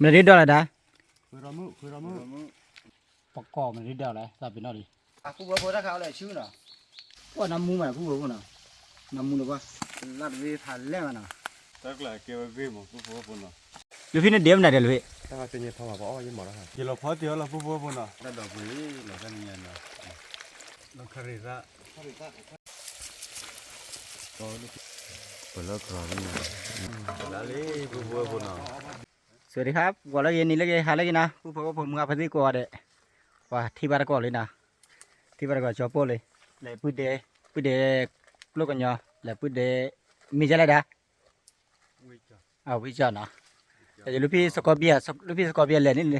มันรีดอะไรได้คือเรามือประกอบมันรีดอะไรทราบเป็นอะไรผู้บ่ถ้าเขาเลยชื่อน่ะว่าน้ำมูมันผู้บ่น่ะน้ำมูน่ะว่าลาดเวทันแล้วน่ะตักแหละเกี่ยวกับเวมผู้บ่ปุ่นน่ะลูกพี่เนี่ยเดี๋ยวมันได้เลยถ้าเขาจะเนี่ยพอมาบอกยังหมดแล้วฮะกี่เราพอเดียวเราผู้บ่ปุ่นน่ะได้ดอกนี้เราก็เนี่ยน่ะเราคาริระก็เปิดแล้วคราวนี้แล้วเลยผู้บ่ปุ่นน่ะสวัสดีครับก่อนแล้วเย็นนี้แล้วหาแล้วนะผู้พ่อผมกับพี่ก่อนเด้ว่าที่บ้านก่อนเลยนะที่บ้านก่อนชอบโป้เลยแล้วพูดเดลูกกันเนาะแล้วพูดเดมีอะไรด้วิจารณ์นะแต่ลูกพี่สกอเบียเลยนี่เล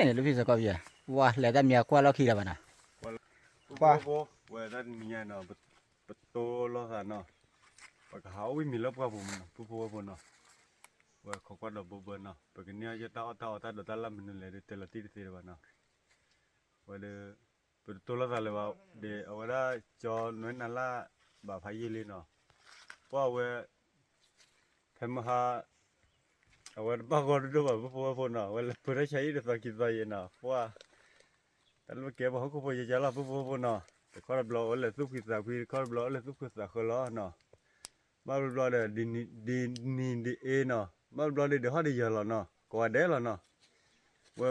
ยลูกพี่สกอเบียว่าแล้วแต่เมียกว่าเราขี้แล้วนะว่าว่าด้านนี้เนาะประตูล้อสันเนาะปากเขาไม่มีรถกับผมผู้บ่ปุ่นเนาะว่าเขาก็ดอกบัวเนาะปกติเนี่ยจะตาดอกละมันเลยเดี๋ยวละตีเลยเนาะว่าเดี๋ยวประตูละเลยว่าเดี๋ยวเอาได้จอหน่วยนั่นละแบบพายุเลยเนาะว่าเว้ทำมาเอาไว้บ้านก็ดูแบบผู้คนเนาะว่าเพื่อใช้ในสังกิจใจเนาะว่าแต่เมื่อกี้บอกเขาก็พยายามละผู้คนเนาะแต่เขารับรองว่าเลยสุขศึกษาพี่เขารับรองเลยสุขศึกษาเขาล้อเนาะมารับรองเลยดีเอเนาะมารับรองเลยเดี๋ยวเขาได้เยอะแล้วเนาะก็ว่าได้แล้วเนาะว่า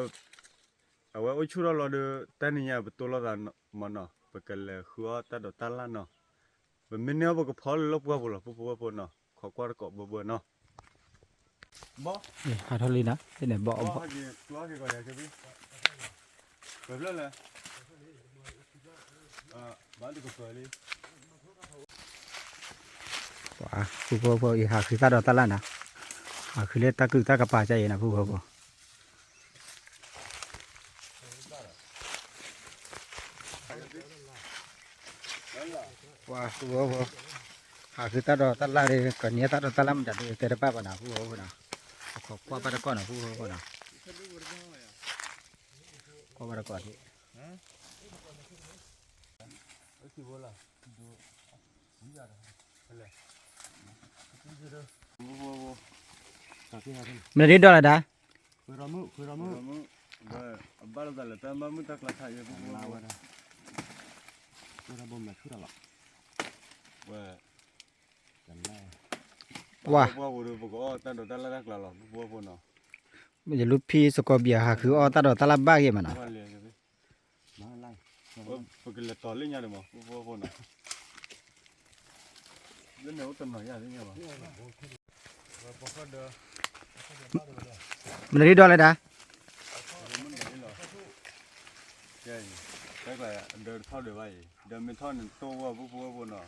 เอาไว้ช่วยเราเดี๋ยวแต่เนี่ยประตูเราดันมันเนาะเปิดกันเลยคือว่าแต่เดี๋ยวตั้งละเนาะแบบไม่เนี่ยบอกก็พอลบกว่าบุหรี่ผู้คนเนาะเขาก็เกาะบัวเนาะบ่หาทอลีนะที่ไหนบ่ล้อที่ก่อนอย่างเช่นนี้เปิดเลยบ้านที่ก็สวยเลยว่าผู้พ่ออีหาคือตาดอตาละนะคือเล็ดตาคือตากระป่าใจนะผู้พ่อว่าผู้พ่อหาคือตาดอตาละเลยก่อนนี้ตาดอตาละมันจะเตะป้าปนะผู้พ่อนะขอว่าปาตะก้อนนะผู้พ่อนะก็ปาตะก้อนที่มันรีดอะไรได้คือเรามือบ้านเราแต่บ้านมือตะกร้าไทยพวกเราคือเราบ่มแบบคือเราว่าดูพวกอ๋อแต่เราแต่ละตะกร้าเราพวกเนาะมันจะลูกพี่สกอเบียหาคืออ๋อตาดอตาละบ้าเกี่ยมันนะมาไล่พวกเราต่อเรื่องยังไงมั้งพวกเนาะเรื่องเนื้อต้นหน่อยอย่างนี้มั้งมันรีดอะไรได้ใช่ใช่ก็เดินเข้าเดี๋ยวไปเดินไม่ท่อนตัวว่าพวกเนาะ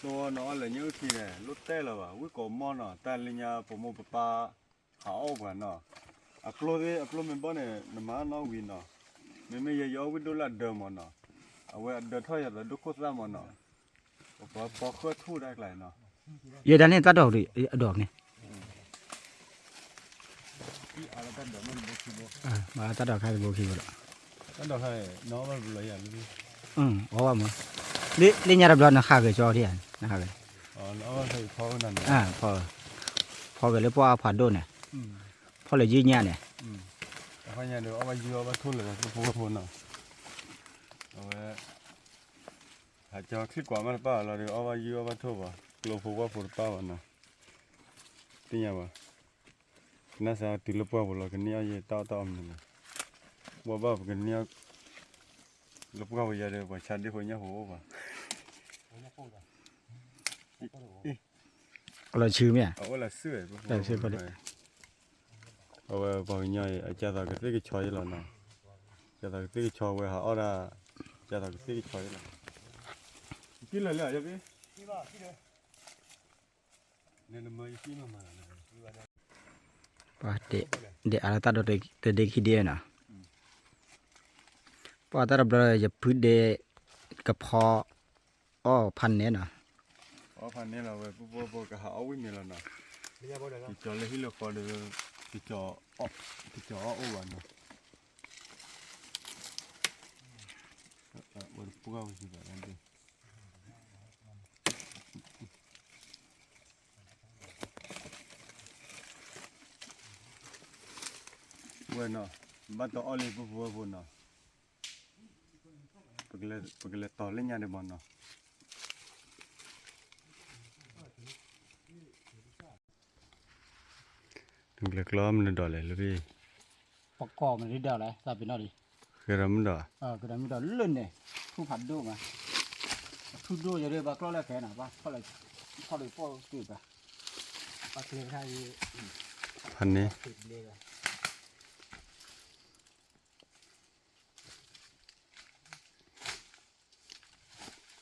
ตัวเนาะอะไรเยอะทีเนี่ยรถเต้แล้วว่ะวิ่งก่อมอเนาะแต่ลิญาผมโมปะหาออกกันเนาะอัพโหลดมันบ้านเนี่ยน้ำมันเนาะวินเนาะไม่ยาววิดูแลเดิมเนาะเอาไว้เดินท่อยแล้วดูโคตรละมันเนาะพอเคยทู่ได้ไกลเนาะเยอะด้านนี้ตาดอกดิดอกนี่มาตาดอกใครเป็นโบกี้บ่ล่ะตาดอกใครน้องมันเลยอย่างนี้อ๋อว่ามั้งลิญารับรองนะข้าเกยจอที่นะครับอ๋อน้องมันเคยพอนั่นพอกันเลยพอผ่านโดนเนี่ยพอเลยยืดเนี่ยเนี่ยแต่พอเนี่ยเดี๋ยวเอาไปยืมเอาไปทุ่นเลยพวกคนเนาะเอาไว้หาจอคลิกกว่ามันป้าเราเดี๋ยวเอาไปยืมเอาไปทุ่นว่ะกลัวพวกว่าปวดป้าวันน่ะที่ยังวะน่าจะติดลบป้าบุหรี่กันเนี่ยยี่ต่อมันเลยว่าบ้ากันเนี่ยลบป้าไปยังเดี๋ยวไปชัดที่คนเนี่ยหัวว่ะเราชื่อมั้ยเอาละเสื้อชื่อพอดีเอาไว้บอกเนี่ยไอ้เจ้าตากระติกช่วยแล้วนะเจ้าตากระติกช่วยไว้หาเอาละเจ้าตากระติกช่วยแล้วกินเลยเลยพี่เนี่ยมันไม่กินมาป่ะเดอะไรตาดอกเด็กขี้เดียนะป่ะตารับรองจะพื้นเดกระเพาะอ๋อพันเนี่ยนะอ๋อพันเนี่ยเราไปพวกก็หาเอาไว้มีแล้วนะที่จอเลยที่เราขอเดี๋ยวที่จอโอ้วันนะวันพวกเราสิแบบนั้นดิ เว้ยเนาะบ้านต่ออะไรปุ๊บปุ๊บเนาะปกเลยต่อเล่นยาในบอลเนาะถึงเล็กล้อมันดอเลยลูกพี่ ประกอบมันได้เดียวเลยสับเป็นอะไร คือเรามันดอ ก็ได้ไม่ได้เล่นเนี่ยผู้ผัดดูมาทุดดูจะได้บักล้อแล้วแค่น่ะป่ะเพราะอะไรพ่อเก็บอ่ะปักเลยใช่ พันนี้ ติดเลยอ่ะ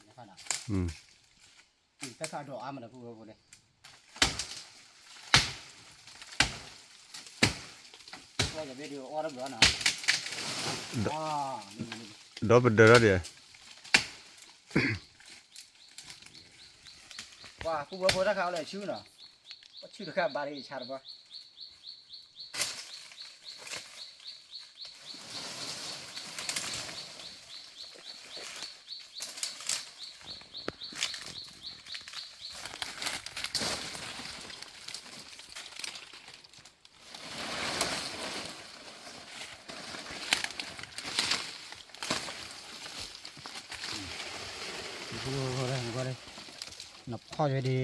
นะครับนะ แต่ข้าดอกอามันพูดพูดเลยว่าจะไปดูออร์เบอร์นะนี่ ดอเป็นเดือดเดียว ว่ากูบ่พอถ้าเขาเลยชื่อเนาะว่าชื่อข้าบารีชาร์บะ พูดเลยนับข้อจะดี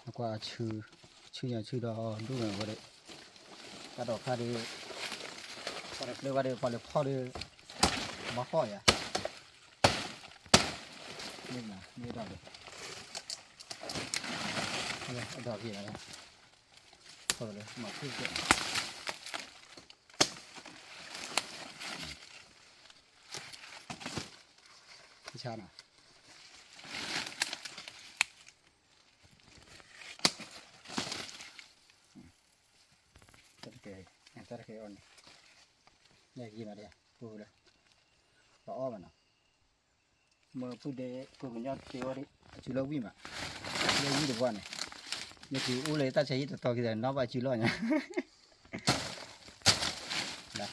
แล้วก็ชื่ออย่างชื่อดอกดูหน่อยก็ได้กระดอกข้าดีก็ได้เรียกว่าได้พอเลยข้อดีมาข้ออย่านี่นะนี่ดอกเลยอะไรดอกอะไรข้อเลยมาขึ้นเกินพิชานะTerkait on, ya gimana dia, pula, apa mana, mau pudek, punya teori, cilo bima, ya ini depan ni, jadi ulai tak cahaya tu tahu kita, nampak cilonya, dah.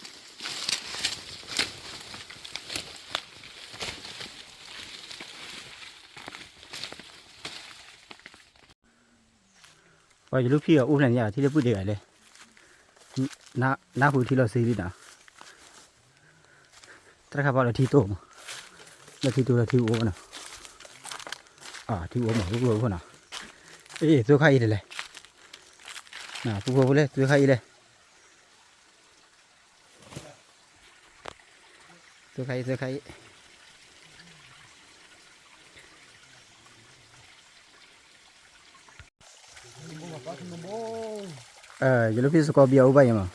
Wah, jadi lupa ya, ulai ni ya, tidak pudek ada. น้าพูดที่เราซื้อดินะถ้าข้าพเจ้าที่โตมาแล้วที่โตแล้วที่โอ้นะที่โอ้มาลูกโลกนะตัวใครเลยน่ะพวกเลยตัวใครเลยตัวใครอย่าลืมพี่สกอเบียอุบายมั้ง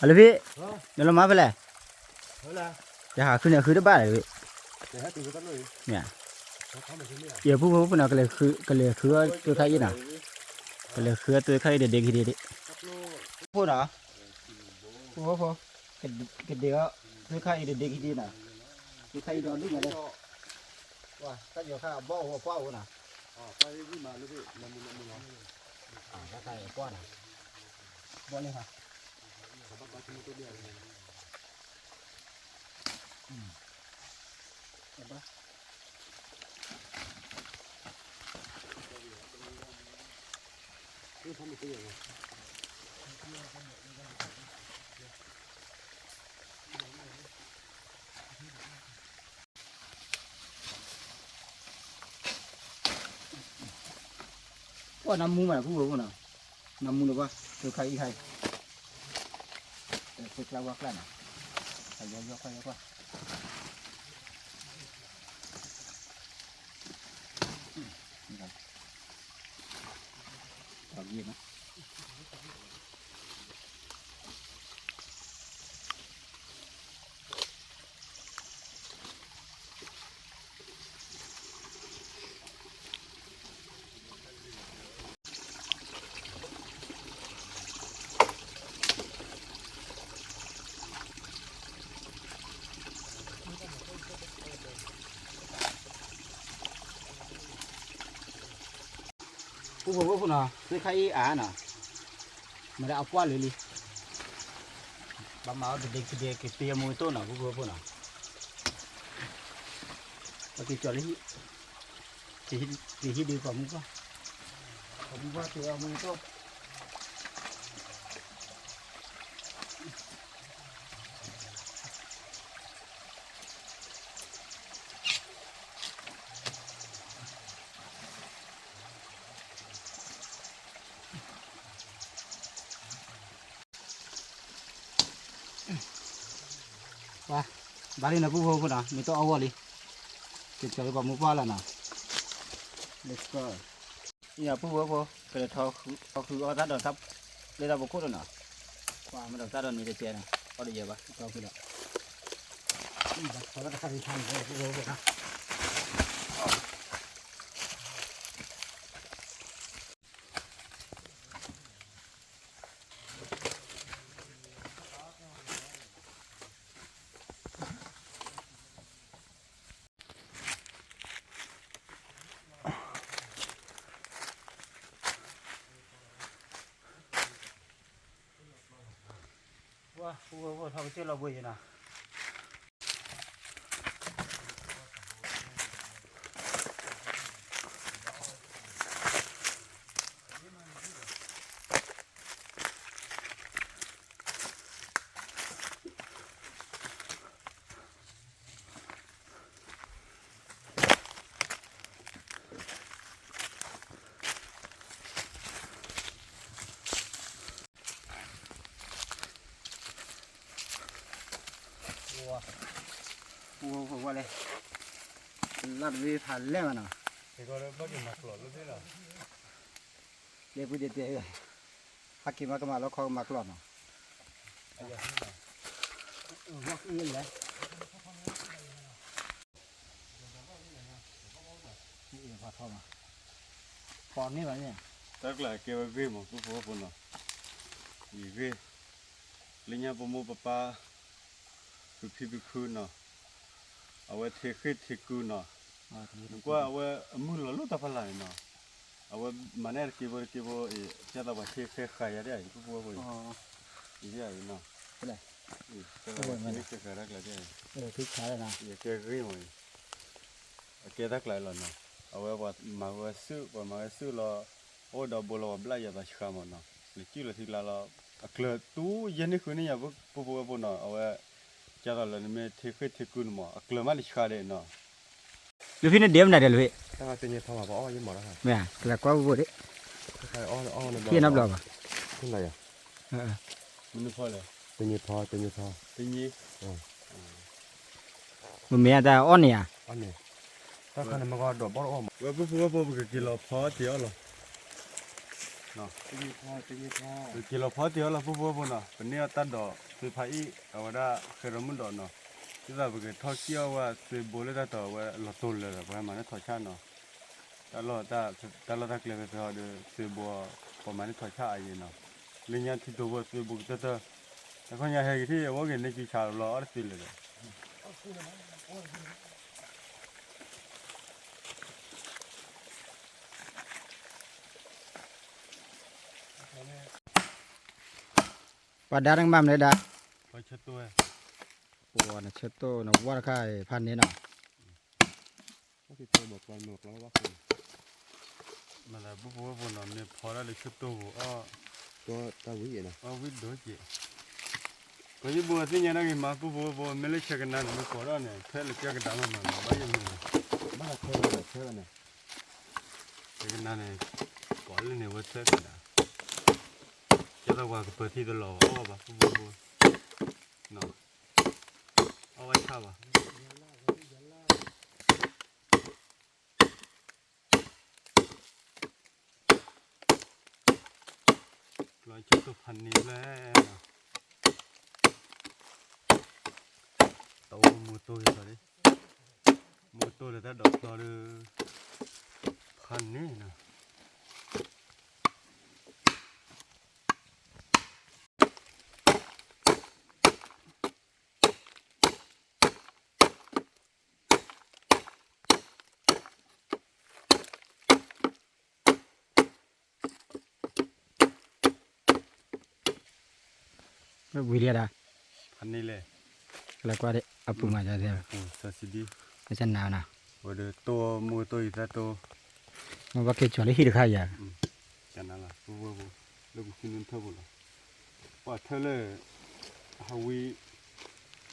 อะไรพี่เดี๋ยวเรามาไปเลยจะหาขึ้นเนี่ยคือได้บ้าเลยเนี่ยเดี๋ยวผู้น่ะก็เลยคือตัวใครยี่น่ะก็เลยคือตัวใครเด็กๆทีเดียวพูดเหรอพูดก็เดี๋ยวตัวใครเด็กๆทีเดียวน่ะตัวใครโดนดึงอะไรว้าถ้าอยู่ข้าบ่าวป้าวน่ะไปที่มาลูกพี่น้ำมันถ้าใครป้าน่ะบ่เลยค่ะว่าน้ำมูมันผู้รู้น่ะน้ำมูหรือว่าตัวใครอีใครตัวกลางว่าแกล้งใครยกใครยกว่านี่ครับตอบยี่นะผู้บอกว่าคุณน่ะคือใครน่ะไม่ได้เอากว้านเลยบางมาเอาเด็กๆเตรียมมือต้นน่ะผู้บอกว่าน่ะโอเคจอดเลยที่ดีกว่ามึงก็ผมว่าเตรียมมือต้น บาลีนะผู้พูดนะไม่ต้องเอาวอลีเก็บจากกับมือป้าแล้วนะ let's go นี่ผู้พูดก็เลยเขาคือเอาตัดดอกครับเลยเราบุกคุดนะว่ามันดอกตัดดอกมีแต่เจ้านะเอาได้เยอะปะเขาคือละ เขาก็จะใครทำผู้พูดนะว่าผู้พูดทำเชื่อเราบุยนะ ผู้ว่าเลยลัดวิพันเล่มันนะ 이거를 밖에 막 걸어 놓으라 เดี๋ยวพูดเดี๋ยวฮักกินมากมาแล้วเขามากรอดเนาะว่าคืออะไรนี่เองพอทอมาปอนนี่แบบนี้ 딱라 깨봐 비 뭐 부부 보나 이게 리냐 보모 빠빠 그 피비 쿠나 아왜 테크 테쿠나 누가 왜 물로 로 다 팔라이나 아왜 마네 키보 이 자다 봐 테크 카야 돼 부부 보이 อ๋อ 이제 아이나 그래. 이 제가 이렇게 가라 그래 พริกขายเลยนะ 이게 그리 뭐 깨닥 라이라 나 아왜 봐 마가 쓰 봐 마가 쓰라 오다 볼로 블라야 다 시카모나นี่กี่ละทีละละเกลือตู้ยันนี่คือนี่อย่าปุ๊บปุ๊บเนาะเอาไว้จะตอนนั้นไม่เทคเทคุนมั้งเกลือมาลิชาเลยเนาะ ลูกพี่นี่เดี๋ยวไหนเดี๋ยวลูกพี่ ถ้าเราจะเนี่ยพอมาบอกอ้อยังหมดแล้วครับ แม่กระกว่าบุตร ใครอ้อเนี่ย พี่นับหรอปะ ขึ้นอะไรอ่ะ มันพอเลย จะเนี่ยพอ ทีนี้ มันมีแต่อ้อนเนี่ย อ้อเนี่ยถ้าคนนั้นมันก็ดอกบอลอ้อม ว่าปุ๊บก็กิโลพอเดียวหรอเนาะ จะเนี่ยพอ กิโลพอเดียวละปุ๊บเนาะเป็นเนี่ยตัดดอกซื้อไผ่เอาไว้ได้เคยรู้มันดอกเนาะที่เราไปทอดเกี่ยวว่าซื้อโบเลยได้ต่อว่าเราตุนเลยเพราะมันได้ทอดชาเนาะแต่เราถ้าเกลือไปทอดซื้อบัวประมาณนี้ทอดชาอย่างเนาะลิงยันที่ตัวซื้อบุกจะแต่คนยังเห็นที่ว่าเห็นในกิจชาเราอัดสิเลย ปลาดาดังบ้ามเลยดา พอเช็ดตัว โอ้นะเช็ดโตนะว่าราคาพันนี้เนาะ ก็ติดตัวบอกก่อนหมดแล้วว่าคือ มาแล้วปุ๊บเนาะเนี่ยพอแล้วเลยเช็ดตัวอ๋อ ตัวตาวิ่งนะ อ๋อวิ่งโดดจีก็ยี่บัวที่ยังนั่งมาปุ๊บไม่เล็กเช็คกันนั่นไม่ขอแล้วเนี่ยแค่เล็กเช็คกันดำมันบ้ายังไง บ้าเท่าไหร่เท่าไหร่เนี่ย เช็คกันนั่นเนี่ยก่อนเลยเนี่ยว่าเช็คกันนะจะต้องว่าเปิดที่ตลอดอ๋อป่ะปุ๊บเนาะเอาไว้ข้าวป่ะร้อยเช็ดตัวพันนี้แล้วโตมูโตอยู่ตอนนี้มูโตเลยแต่ดอกตอเลยพันนี้นะไม่วิเรียดา พันนี้เลย กระกว่าเด็กอัปุมาจะเดียว โอ้สัสดี ไม่ใช่หนาวนะ ว่าเดี๋ยวตัวมูตัวอีกแต่ตัว มันว่าเกจอเลยหิดข้ายา กันนั่นล่ะปุ๊บแล้วกูกินนั่นเท่าบุญละว่าเท่าเลยฮาวิ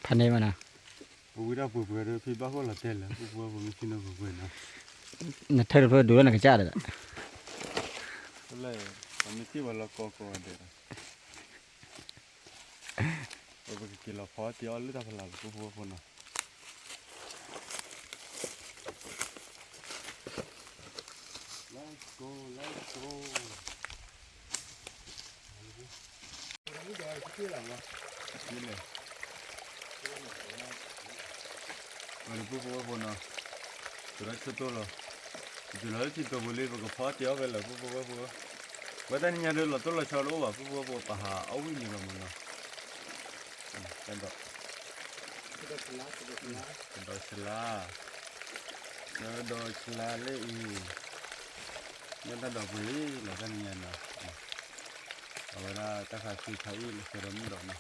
พันนี้มันนะ ฮาวิได้ปุ๊บเลยพี่บ้าเขาละเท่าเลยปุ๊บไม่กินนั่นปุ๊บนะ น่ะเธอเพื่อดูแล้วน่ะก็จ้าเลย เท่าเลยทำไม่ที่ว่าเราโกเดี๋ยว ไปกินเราพอเตี้ยหรือทำพลังผู้ผู้คนเนาะ Let's go let's go นี่เดี๋ยวชื่ออะไรวะนี่เลยมันผู้ผู้คนเนาะตัวนั้นชุดตัวเราจุดนั้นที่ตัวบุรีมันก็พอเตี้ยไปแล้วผู้ผู้ผู้ว่าแต่เนี่ยเดี๋ยวเราตัวเราชอบรู้ว่าผู้ผู้ผู้ปะหาเอาวิ่งอยู่แล้วมันเนาะเป็นดอกเป็นดอกชลาแล้วดอกชลาเลยอีเนี่ยถ้าดอกบุรีเราก็เนี่ยเนาะเอาไว้ละถ้าใครซื้อใช้เลยเสริมดอกเนาะ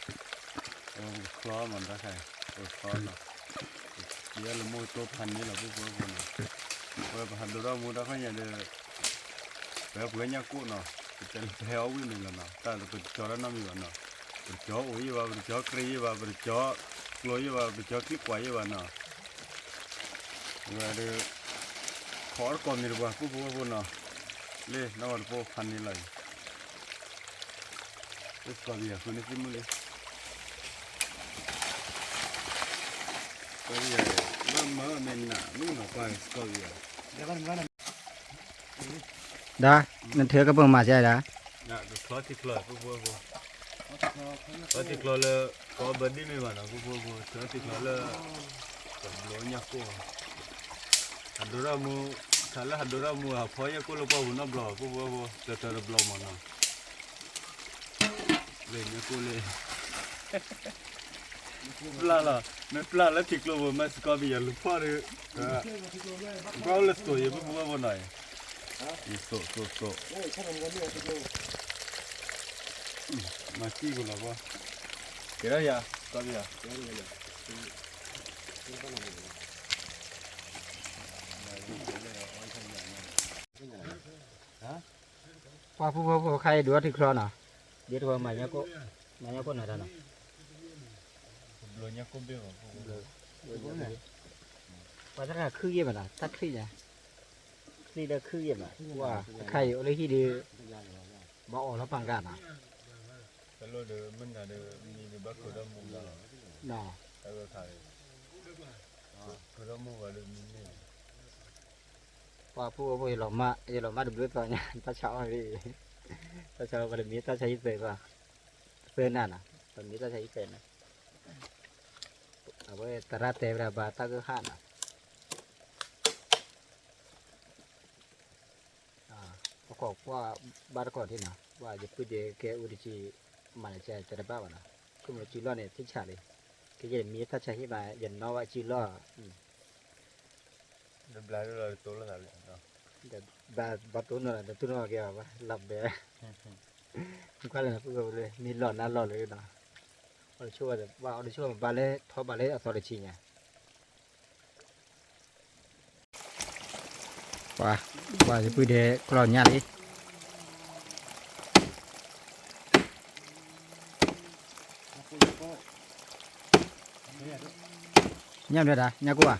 เอาคล้อมันถ้าใครเอาคล้อเนาะเดี๋ยวเราโม่ตัวพันนี้เราผู้ผู้ผู้เนาะว่าพันตัวเราโม่ถ้าใครเนี่ยเดี๋ยวแบบเพื่อนยักษ์กู้เนาะจะแพ้วิ่งหนึ่งแล้วเนาะแต่เราเป็นจอร์น้ำมีวันเนาะเป็นจอโอ้ยว่าเป็นจอกรีว่าเป็นจอกลอยว่าเป็นจอคลิปไว้ว่าเนาะว่าเดี๋ยวขอก่อนมีหรือว่าผู้ผู้ผู้เนาะเล่นวันพวกพันนี้เลยเอสกอเบียคุณนี่ซิมเลยก็ยังมันมาเมนน่ะนู่นน่ะไปสกอเบีย ได้นั่นเธอก็เพิ่งมาใช่ไหม น่ะดูคลอติคลอผู้ผู้ผู้คลอติคลอเลยก็เบิร์ดดี้ไม่มาเนาะผู้ผู้ผู้คลอติคลอเลยกับโลญะกูฮัดดูรามูsalah hadura mu apa ya ko lupa guna blo ko bo teter blo mana le nya ko le plala me plala tiklo bo mas ko bi ya lupa re ko le sto ye bo bo nai so mati ko la ba kira ya ko bi ya ว่าผู้ใครดูที่ครอน่ะเดี๋ยวว่ามาเนี่ยก็น่ะท่านน่ะ blo nya ko be ko ว่าถ้าคือเยี่ยมน่ะตัดคือจ้ะนี่ได้คือเยี่ยมน่ะว่าใครเอาเลยที่ดีบ่ออกแล้วปังกันน่ะ kalau de men ada ni ni ba ko da mu la น่ะ kalau thai ko da mu ba de ni ni ว่าผู้หลอมาดูด้วยตัวเนี่ยตาเช้าพี่ตาเช้าก็มีตาใช้เสยป่ะเสื้อนั่นน่ะตอนนี้ตาใช้เสยนะเอาไว้ตราเตะระบาตาก็ห้าน่ะประกอบว่าบาร์ก่อนที่น่ะว่าจะพูดเดี๋ยวแกอุดจีมันจะจะระบาดน่ะก็มันจีล้อเนี่ยที่ฉาเลยก็จะมีตาใช้มาอย่างน้อยว่าจีล้อ de blare la to la dale no batuno che va la be quale na pugo le mi lo na lo le na o chu va o chu ba le tho ba le a so le chi nya wa ji pu de klo nya le nya le da nya ko à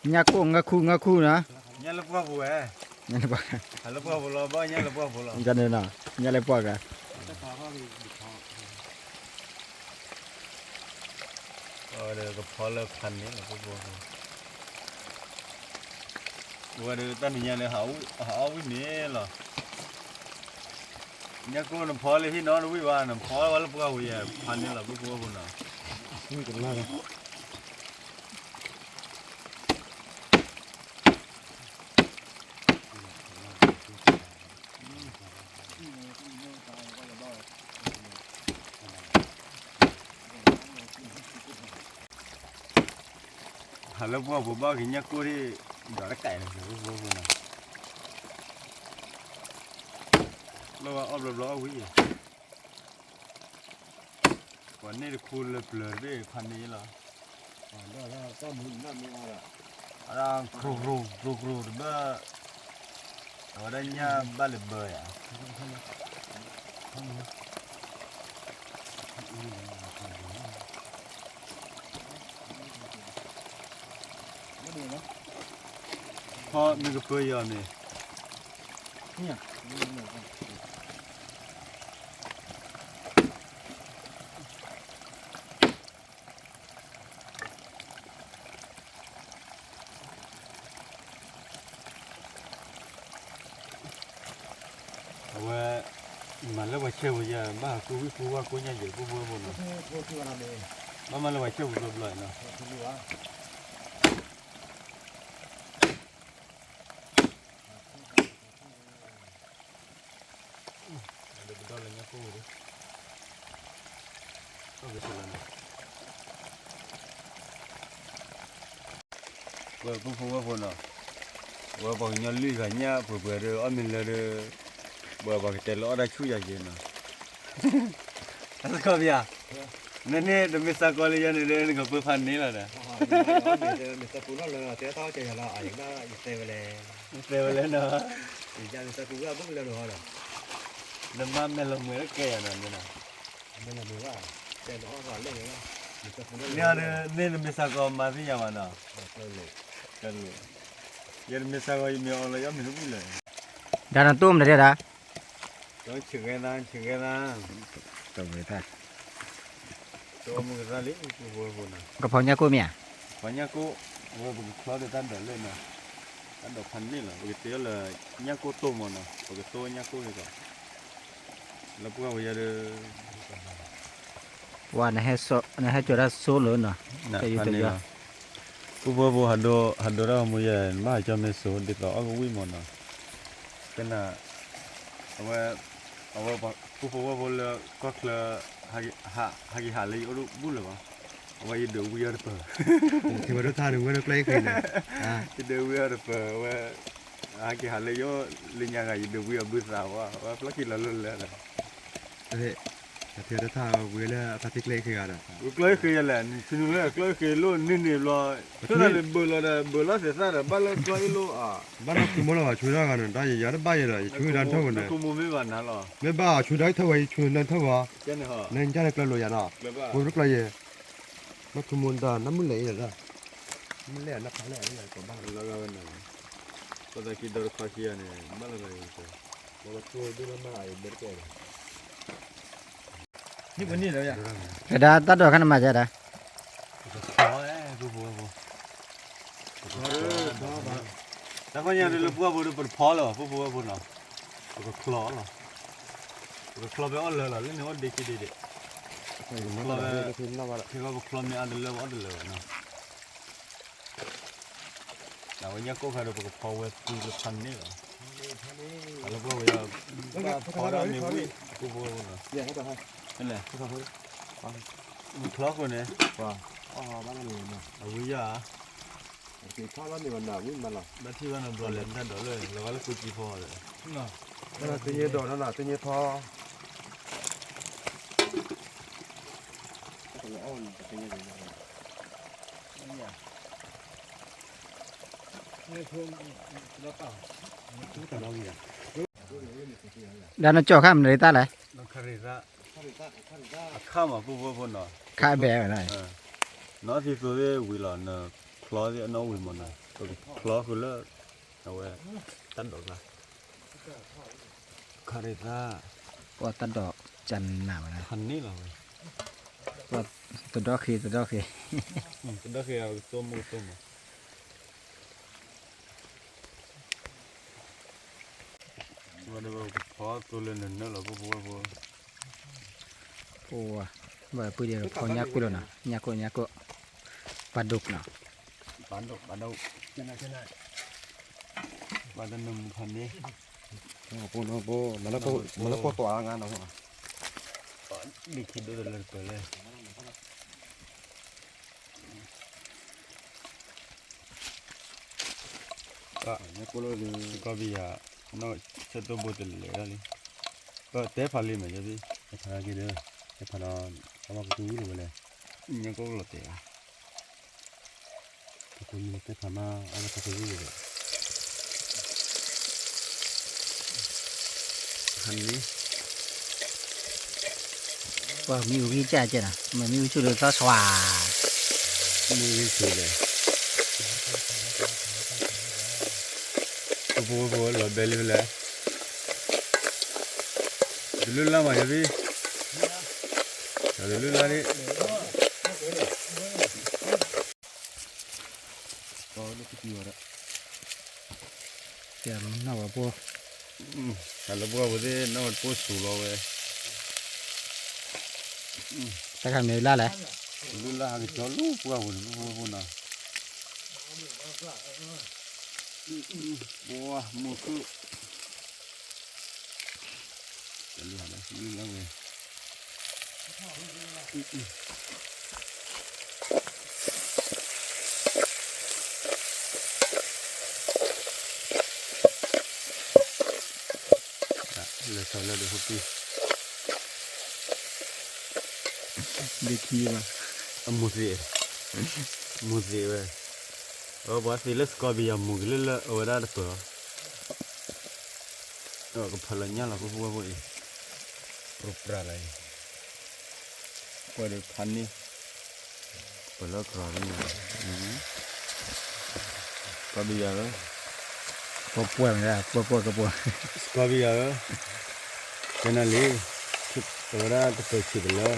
nhà cô ngã khu nữa nhà lớp qua vụ à nhà lớp lớp qua vụ lo bao nhà lớp qua vụ lo cho nên là nhà lớp qua cả đây có phò lớp khăn đấy là có vụ vụ đây ta nhà này hảo với mía là nhà cô nó phò lên khi nó với ba nó phò vào lớp qua vụ à khăn đấy là có vụ nàoนี่ก็มาเลย lớp qua vụ bao cái nhà cô đi đó là cày này vụ vụ nào lâu ốp lâu quý gì còn này khu lớp lờ đấy khăn này là đang rù ba ở đây nha ba lệp bơi à họ mình có bơi giờ này ว่าเชื่อว่าอย่าบ้ากูวิกูว่ากูยังอยู่กูบัวบนเนาะ กูที่ว่าเราเลย มันเลยว่าเชื่อว่าบ่อยเนาะ กูรู้ว่า เดี๋ยวต้องเลยนะกูดิก็ไปสุดแล้วนะว่ากูบัวบนเนาะว่าบอกยันลุยกันเนี่ยเผื่อเดี๋ยวอันนี้เลยว่าบอกแต่ละอะไรช่วยยังเนาะอะไรก็พี่อ่ะเนี่ยเดี๋ยวมิสซากอลยันเดี๋ยวนี่ก็เพื่อพันนี้แล้วนะ มิสเตอร์ปูนั่นเลยเจ้าเต้าเจ้าละอ่ะอย่างนั้นอีเซเวเลย เร็วเลยเนาะ อีจานมิสเตอร์ปูก็บุกเลยหรอล่ะ น้ำมันไม่ลงมือแก่นั่นนี่นะ ไม่ละมือว่าเจ้าหน้าก่อนเลยนะมิสเตอร์ปูนั่น เนี่ยมิสซากอมาที่ยังวันเนาะ เลย กันเลยยันมิสซากอมีอะไรยังไม่รู้เลย ดานันตุ้มเลยด้า ต้องชิงกันนะ ตัวเลยท่า ตัวมึงก็ลิกูบัวนะ ก็พอเนี่ยกูเมีย วันนี้กูว่าบุกคลอดตั้งแต่เลยนะตั้งแต่พันนี่แหละบุกเตี้ยเลยเนี่ยกูโตมันนะบุกโตเนี่ยกูเลยก็แล้วพวกเราจะ ว่าในให้โซในให้จุดละโซเลยเนาะ นะพันนี่ละกูบัวหัดเราไม่ยันมาจะไม่สูดดิบเราเอาวิ่งมันนะเป็นน่ะเอาว่ากูบัวเลยก็คือหาเลยเอาลูกบุญเลยปะเอาไว้เดี๋ยววิ่งไป ที่ว่าเราทานหนึ่งว่าเราใกล้ขึ้นนะ เดี๋ยววิ่งไปว่าหาเลยย่อลิงยังไงเดี๋ยววิ่งบุษาวว่าพลักกินละลุ่นแล้วนะ เฮ้ยที่เราทานเวลาพัติกเล็กขึ้นอ่ะ กล้วยคืออะไรชินุเล่กล้วยคือลุ่นนี่รอช่วงนั้นเบลล์เสียสารบ้านเรากล้วยลุ่อ่ะ บ้านเราคือมันว่าช่วยได้กันได้ยาได้บ้านเลยช่วยดันเท่ากันเลย กูมูไม่หวานนะหรอ ไม่บ้าช่วยได้เท่าไหร่ช่วยดันเท่าว่า เจ้าเนี่ยฮะ นั่นจะได้กลัวเลยนะ เลยป่ะ กูรู้กลัวยังมันคือมันด่าน้ำมันเลยนะมันเลยนักข่าวเลยอะไรก็บ้าง แล้วก็นั่นก็ตะกี้ดอร์คาเคียเนี่ยบ้านเราเลย เราช่วยด้วยน้ำมันเบิร์กเลย นี่วันนี้เลยอ่ะ กระดาษตัดดอกขนาดมาจ้ะด้า โอ้ยกูบัวแต่ก็ยังเรื่องบัวเป็นพอแล้วบัวเนาะก็คลอแล้วก็คลอไปอ่อนเลยล่ะเรื่องนี้ว่าเด็กดี เราเลยคือเราว่า ที่ว่าคลอมเนี่ยอันเดียวเนาะแต่ว่ายังก็แค่เราพอเวทีละพันนี่หรอแล้วก็ว่าพอเรามีวิ่งกูบัวเนาะ เดี๋ยวเขาจะให้ นั่นแหละ เขาจะให้ มันคลอกันเนี่ย ว่าอ๋อบ้านเราเนี่ย เอาวิ่งอ่ะ คือถ้าบ้านนี้มันหนาวิ่งมาหรอ บ้านที่ว่าเราบอลเล่นกันดอเลยแล้วก็กูจีพอเลยเนาะ นั่นตัวเงี้ยโดนนั่นแหละตัวเงี้ยพอ ดานันจ่อข้ามเลยตาเลย นักคาริระข้ามมาปุ๊บเนาะ ข้าแบะอะไร น้อที่ตัวเองวิ่งแล้วเนาะคลอที่น้องวิ่งมันนะตัวคลอคือเลิกเอาไว้ตัดดอกละคาริระ ว่าตัดดอกจันหนาวนะ พันนี่เหรอ ตัวดอกคือตัวเด็กเอาตัวมือวันนี้ว่าพอตัวเล่นนั่นแล้วปุ๊บ โอ้ว่าปุยเดียวพอยักกูแล้วนะยักกูปลาดุกเนาะ บ้านดอกบ้านดอกบ้านนุ่มพันนี้ ปูนปูมันแล้วก็ตัวงานเรา ดิคิดดูเล่นไปเลยก็เนี่ยกูเลยก็บีอ่ะน้อยเช็ดตัวบุตรเลยแล้วนี่ก็เตะพาลีมั้ยจ๊ะพี่ พากี่เด้อจะพาเราเอามาดูดูเลย เนี่ยก็หลุดเตะ คุณมีแต่พามาเอามาดูดูเลย พันนี้ ว่ามีวิจัยจ้ะนะมันมีวิจุดเลยก็สว่าง นี่วิธีเลยปุ๊บหลุดเบลล์เลยดูลุ่นละมั้ยจ๊ะพี่ดูลุ่นละนี่ ก็ลูกที่อยู่แล้ว เดี๋ยวน่าว่าพวก แล้วพวกเราเนี่ยน้องพูดสู่เราเว้ย แต่คำนี้ล่าแหละ ลูลาก็จอลูกว่าหุ่นหุ่นน่ะบัวมูคือจะเรียกอะไรลืมแล้วเว้ยเลยสอนเลยเดี๋ยวพวกพี่ เด็กขี้มา musik musik weh oh buat silas kau biar mungkin lah orang ada apa oh kepalanya lah buat buat ini rupra lah ini pada pani kepala keran ini kau biar lah ปวดปวดเลยปวดปวดกระปวด kau biar lah kena li orang ada percaya lah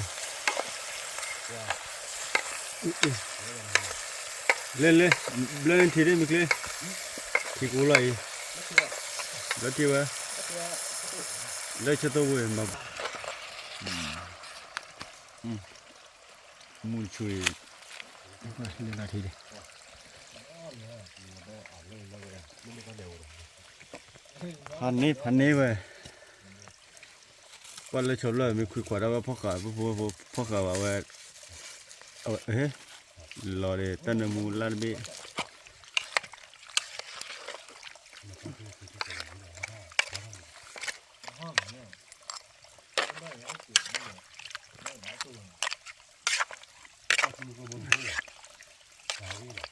lên lên thì đấy mình lên thì cú lại đó chưa vậy đây cho tôi về mà mùi chui เรื่องนาทีดิ พันนี้เว้ยวันเลยชนเลยมีคุยกว่าแล้วก็พ่อขาพ่อขาว่าเว้ยเฮ้ยรอเลยตั้งแต่มูลาดบี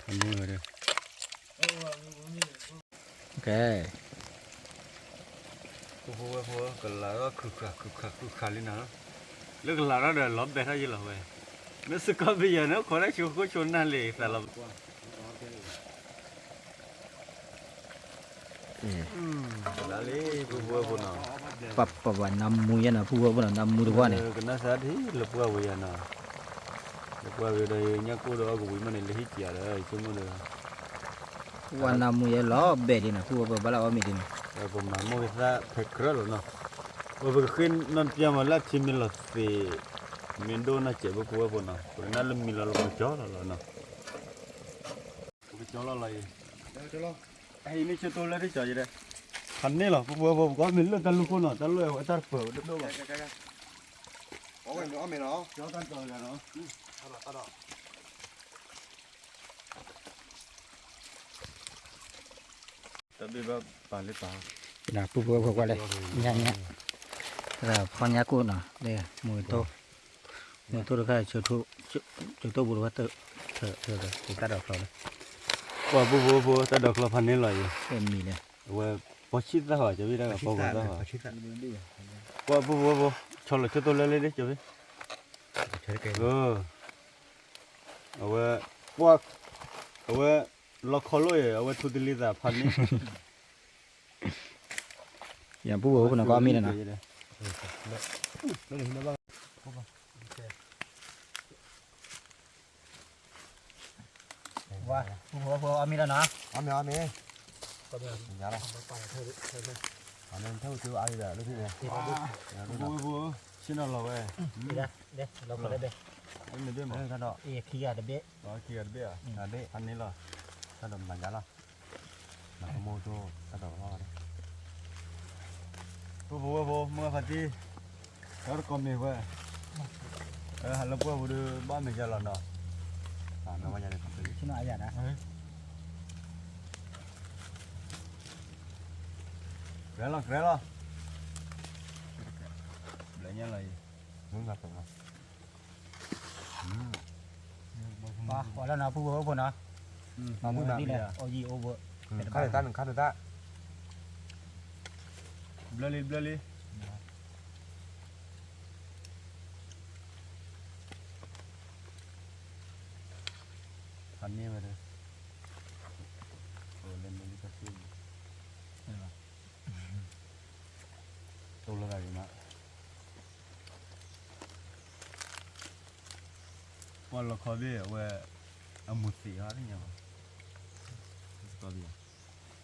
พันนี้เว้ย โอเค Phu cái lá đó cực khá lên nào, lúc lá đó để lóp bẹt hay gì là vậy, nó sẽ có bây giờ nó có đấy chú có chốn nào lì phải làm, lá lì phu nào, ปรับปรับว่านำมือนะผู้ว่าบ่นำมือตัวเนี่ย cái nó sát thì lập qua bây giờ nào, lập qua bây đây nhắc cô đó của mình là hít chả đấy, chứ mà được, ว่านำมือล้อเบ็ดนะผู้ว่าบ่ละว่ามีดิ ผมมาโม่ซะเผ็ดกระโดดเนาะว่าขึ้นนั่นเตรียมมาแล้วที่มีหลอดสีมีโดนน่ะเจ็บกูว่าปนเนาะคนนั้นมีหลอดกระจอกแล้วเนาะกระจอกอะไรไอ้นี่จะตัวอะไรที่จ่อยเลยคันนี้เหรอกูว่าก็มีเรื่องกันลูกคนเนาะตลอดว่าตาเปิดเด็กด้วยโอ้ยน้องไม่เนาะจอกันต่อกันเนาะแต่บีแบบปานหรือเปล่า นะผู้ว่าบอกว่าเลยอย่างเงี้ยแต่พอเนี้ยกูน่ะเนี่ยมือโตก็จุดโตบุรุษเตอกูตัดดอกเราเลย ว่าบัวแต่ดอกละพันนี่เลย เป็นมีเลย ว่าพอชิดซะหน่อยจะไม่ได้กับพอกันซะหน่อยว่าบัวชนเลยชุดตัวเล็กๆดิจะไม่เอาไว้ว่าเอาไว้ล็อกคอเลยเอาไว้ทุดิลิซาพันนี่ อย่างผู้ว่าคนนั้นก็มีนะว่าผู้ว่ามีแล้วนะ Ame nhà này anh em theo chưa ai rồi đấy thìบัวชินเอาเลย เด้เราก็ได้เด้ อันนี้เบี้ยมั้ย cái đó เอขี้ยาเด้เบ้ อ๋อเกียร์เบี้ยอันนี้พันนี่เหรอ cái đồng bánh giá là mà có mô tô cái đầu lo đấy บัวเมื่อพันที่แล้วก็มีเว้ยฮัลโหลบัวดูบ้านมีจะหล่อเนาะ à nó bao giờ này còn tí ชิโนะอะไรนะ Rẽ lo lại nha lại muốn gặp không มาพอแล้วนะผู้ว่าคนนะมาพูดนี่เลยโอยีโอเวอร์ khá được ta blali Hani var Olen ini kasih Tolong lagi mak Walau kau dia we amuti hari ni apa kau dia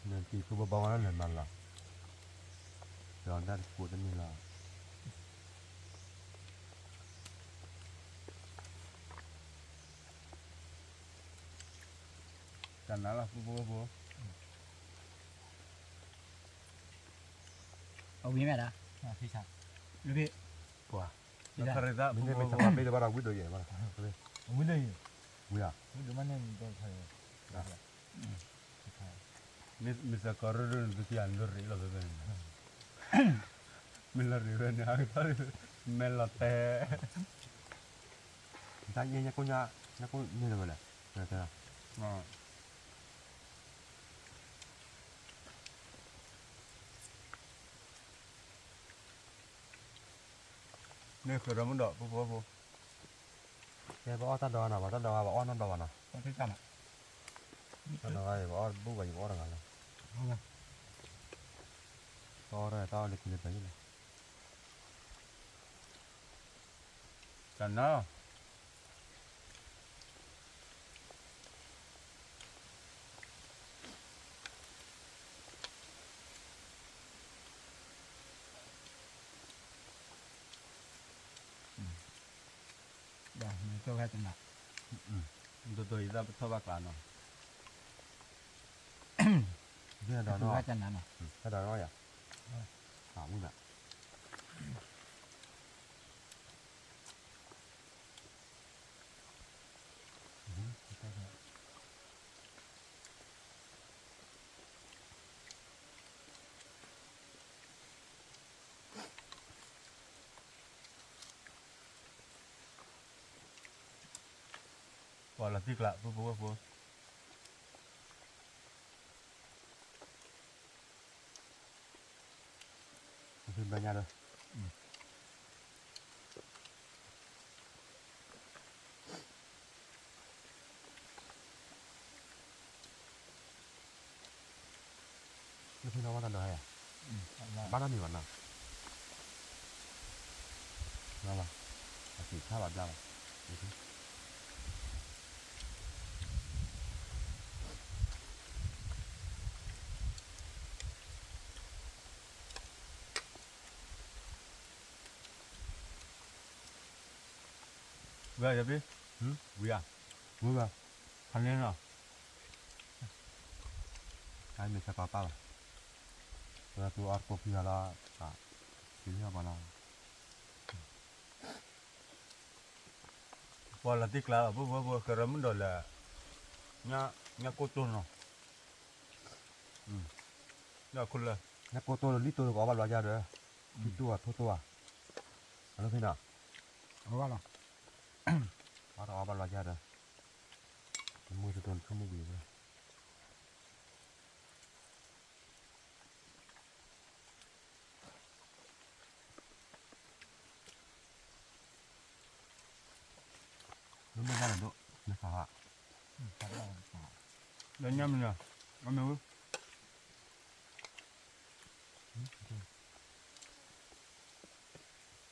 nanti cứ bao nó lần lần là rồi ta của tên mình là กันนั่นล่ะปุ๊บปุ๊บปุ๊บ เอาวิ่งแม่ละพี่ชายลูกพี่ แล้วคาริต้า Mình ปุ๊บ đây ปุ๊ mình บ sẽ làm bây giờ bắt đầu quyết rồi vậy mà. Đây. Ở đây Vui à? Ủa mà nên tôi thầy มิสกอร์เรื่องที่อันลอรีเราเป็นมิลอรีเป็นอะไรเมลเต้ Ta nhẹ con nhá con như là vậy này. Đây đây. นี่คือเราไม่ดอกปุ๊บปุ๊บปุ๊บ Cái bỏ ta đòn nào, ta đòn bỏ nó đòn nào. Con thấy cầm ạ Ta đòn này bỏ bút vậy bỏ đòn này. To rồi to lịch lịch đấy này. กันเนาะ Dạ, mình cho ra chân mặt ตัวอีซ่าทบักลานเนาะ Cái đòn Cho nó. ra chân nào Cái đòn nó vậy. À vui nè. ว่าละที่กละปุ๊บปุ๊บปุ๊บ Phim bên nhà rồi. Cái phim nó bắt đầu hay à? Bắt nó nhiều bạn nào? Nào mà. Chỉ khác bạn nào? Về giờ đi vui à Vui vào. hành lên nào Hai mình sẽ có tao. Rồi tôi ăn cốp nhà là à. Chỉ là bạn nào. ว่าละที่กละปุ๊บปุ๊บปุ๊บคือเราไม่โดนเลยเนี่ยกูตุนเนาะเนี่ยคุณเลย Nhá cô tôi lít tôi có bạn loại ra rồi. Lít tua. Nó thế nào? Ủa bao lâu Bắt đầu bạn loại ra rồi. Mua cho tôi không mua gì nữa. Nó mới ra là độ. Nó khả hạ. lên nhâm mình nè ăn miếng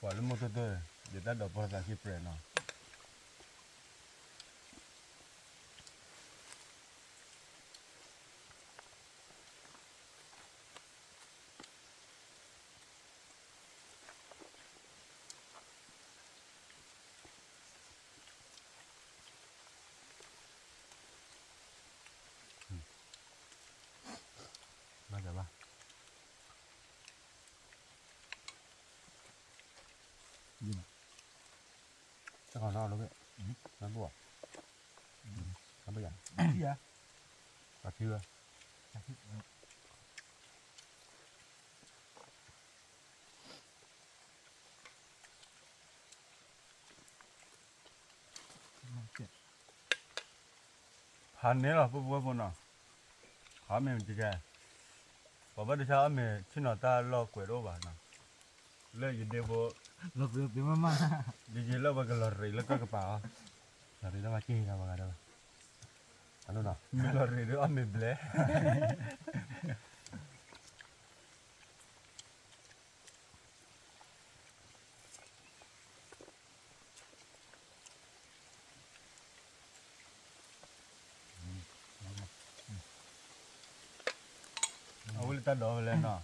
quả lên một tôi để ta đổ vào ra khi pre nó Bao giờ ba? Chắc còn no đúng vậy. Nó bùa. Nó bây giờ. Gì à Và chưa. hắn này là bố bố nó hắn mình chỉ cái bà bắt được sao mình khi nào ta lo quậy đâu bà nó lấy gì để bố Lột được tiếng mama gì lo bà cái lò rì lo cái bảo Rồi thì nó mà chi ra mà đâu. Ăn luôn nào. mình lò rì đó mình blé ôi ta đổ lên nó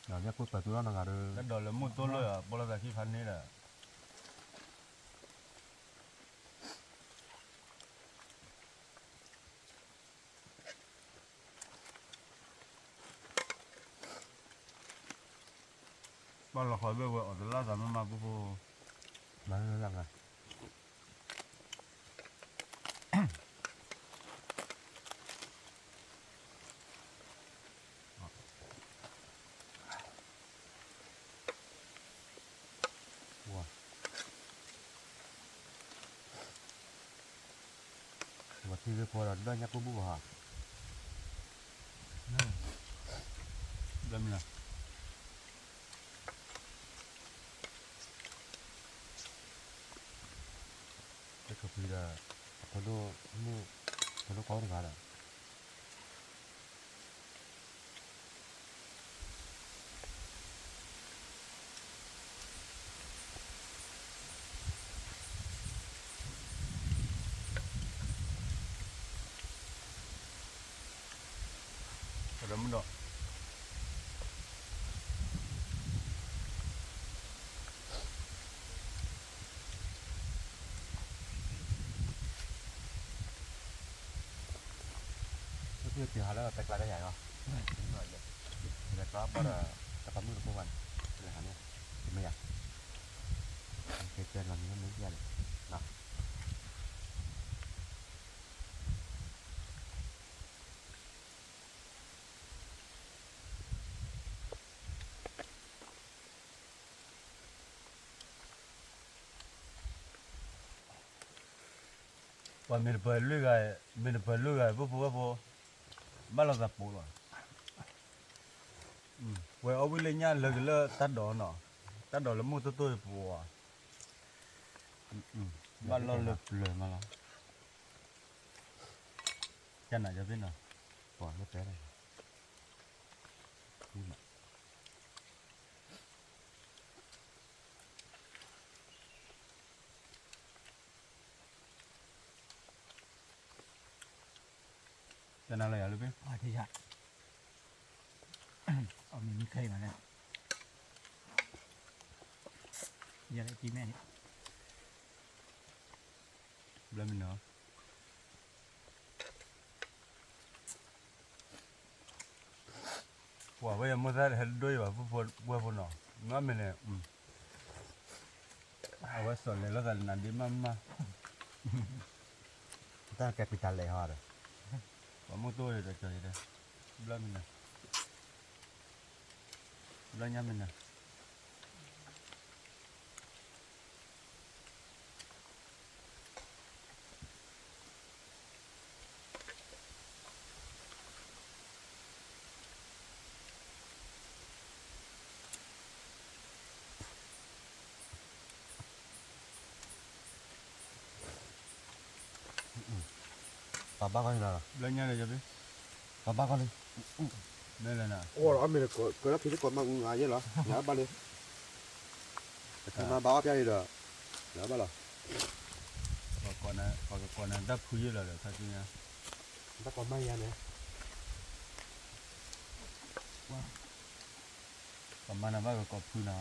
Rồi nhá cô tôi nó ngà được. ta đổ lên một tô rồi à bố là khi phán này là บ้านเราคอยเบื่อออกแต่ละสามมาปุ๊บ มาแล้วหลังอ่ะว่าที่พอเราได้ยักษ์ปุ๊บฮะ เริ่มละ แต่ก็คือละคนดูมู่คนดูเขาถึงกันอ่ะ เริ่มดอก ก็คือตีหาแล้วแต่กลายได้ใหญ่เหรอแต่ก็บ่ได้แต่ก็มือพวกมันเลยหาเนี่ยไม่อยากเคยเจอกันนี้ก็ไม่เยอะเลยนะ ว่ามีเปิดลูกไงมีเปิดลูกไงปุ๊บบ้านเราจะปูหรอเว้ยเอาไปเลยเนี่ยเลยตัดดอกเนาะตัดดอกแล้วมุดตัวปูอ่ะบ้านเราเลยมาแล้วจะไหนจะเป็นเนาะ ปล่อยไม่เป็นไร จะนั่นอะไรอ่ะลูกพี่ อาทิตย์ เอามีเคยมาเนี่ยอย่าได้ตีแม่นี่ เริ่มเนาะว่าเว้ยมุดได้เห็นด้วยว่าปุ๊บเนาะงั้นไม่เนี่ยเอาไว้ส่วนเลยแล้วกันนั่นดีมา ถ้าแกปิดตาเลยฮะเด้อ ว่ามุดตัวจะเจอได้เริ่มเนี่ยเริ่มยังไม่เนี่ย ป้าบ้าก็ยังไงล่ะ เริ่มยังเลยจะพี่ ป้าบ้าก็เลย นี่เลยนะ โอ้เราไม่ได้ก็รับผิดชอบมากงานเยอะเหรอหนาบ้านเลยแต่มาบ้าพี่อะไรเด้อหนาบ้านเหรอ ก่อนนั้นดับคุยแล้วเลยท่าจริงนะ ถ้าก่อนไม่ยันเนี่ย ประมาณนั้นว่าก็คุยนะ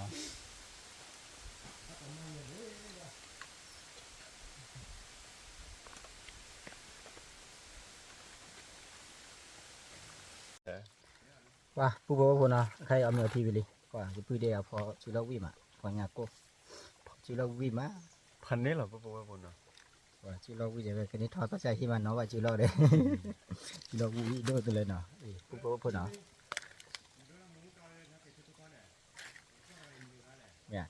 ว่าผู้บอกว่าคนนะใครเอาเนื้อทีไปเลยว่าจะพูดเดียวพอชิลวิมาพอหยาโก้ชิลวิมา พันนี้เหรอปุ๊บว่าบนเนาะ ว่าชิลวิจะเป็นคนนี้ทอดภาษาที่มันเนาะว่าชิลเลยชิลวิโดดเลยเนาะผู้บอกว่าคนเนาะเนี่ย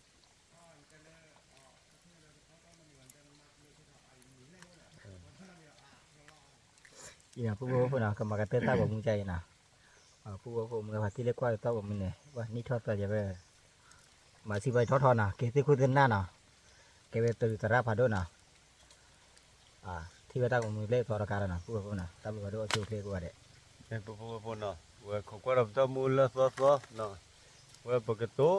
เนี่ยผู้บอกว่าคนเนาะกำมากระเตื้อตาบอกมึงใจนะผู้บอกผมกับที่เล็กกว่าตาบอกมึงเนี่ยว่านี่ทอดไปจะไปมาสิไปทอดนะเกติคุยกันหน้านะเกไปตื่นตระพาดนะที่ว่าตาบอกมึงเล่ทอดการนะผู้บอกผมนะตาบอกว่าดูชิวเล็กกว่าเด็ก เนี่ยปุ๊บเนาะว่าเขาก็รับตัวมูลละซ้อเนาะว่าปกติ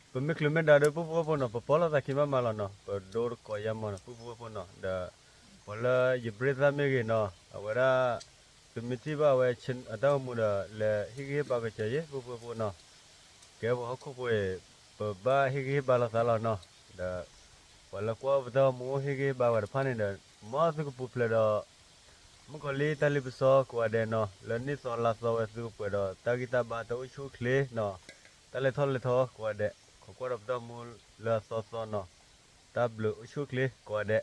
เป็นไม่คลุมไม่ได้ด้วยปุ๊บเนาะพอละตะกี้มาแล้วเนาะพอโดนก้อยยามันปุ๊บเนาะเด้อพอละยิบเรซ่าไม่กี่เนาะเอาไว้ละตัวมิติว่าไว้ชินอัตรามูลละฮิกิบากเฉยปุ๊บเนาะแกว่าเขาคุยปะบ้าฮิกิบาลาซาลาเนาะเด้อพอละกว่าตัวมูฮิกิบาวันพันนี่เด้อมาสุกปุ๊บเลยเด้อมันก็ลีตาลิบซอกว่าเด้เนาะแล้วนี่สอนลาซอเวสุกปุ๊บเด้อตากิตาบาตัวชูเคลเนาะ ta le tho kwa de ko kwa da mu la so so no ta blu chu kle kwa de